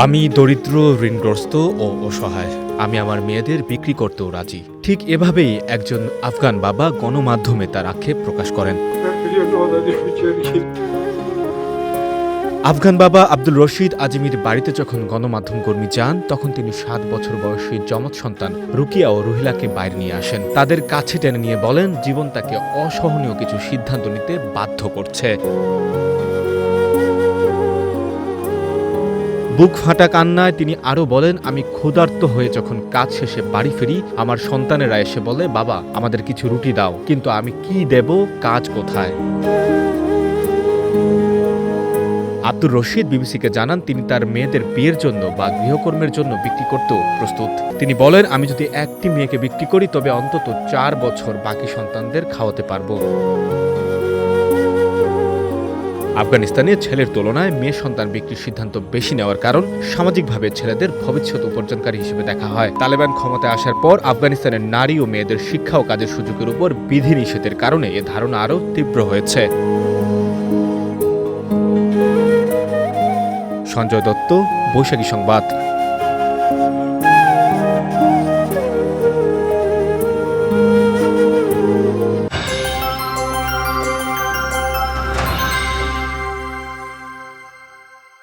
আমি দরিদ্র, ঋণগ্রস্ত ও অসহায়। আমি আমার মেয়েদের বিক্রি করতেও রাজি। ঠিক এভাবেই একজন আফগান বাবা গণমাধ্যমে তার আক্ষেপ প্রকাশ করেন। আফগান বাবা আব্দুল রশিদ আজিমির বাড়িতে যখন গণমাধ্যম কর্মী যান, তখন তিনি ৭ বছর বয়সী যমজ সন্তান রুকিয়া ও রুহিলাকে বাইরে নিয়ে আসেন। তাদের কাছে টেনে নিয়ে বলেন, জীবন তাকে অসহনীয় কিছু সিদ্ধান্ত নিতে বাধ্য করছে। বুক ফাটা কান্নায় তিনি আরও বলেন, আমি ক্ষুধার্ত হয়ে যখন কাজ শেষে বাড়ি ফিরি, আমার সন্তানেরা এসে বলে, বাবা আমাদের কিছু রুটি দাও, কিন্তু আমি কি দেব, কাজ কোথায়? আব্দুর রশিদ বিবিসিকে জানান, তিনি তার মেয়েদের বিয়ের জন্য বা গৃহকর্মের জন্য বিক্রি করতেও প্রস্তুত। তিনি বলেন, আমি যদি একটি মেয়েকে বিক্রি করি তবে অন্তত ৪ বছর বাকি সন্তানদের খাওয়াতে পারবো। আফগানিস্তানে ছেলের তুলনায় মেয়ে সন্তান বিক্রির সিদ্ধান্ত বেশি নেওয়ার কারণ সামাজিকভাবে ছেলেদের ভবিষ্যৎ উপার্জনকারী হিসেবে দেখা হয়। তালেবান ক্ষমতায় আসার পর আফগানিস্তানের নারী ও মেয়েদের শিক্ষা ও কাজের সুযোগের উপর বিধিনিষেধের কারণে এ ধারণা আরও তীব্র হয়েছে। সঞ্জয় দত্ত, বৈশাখী সংবাদ।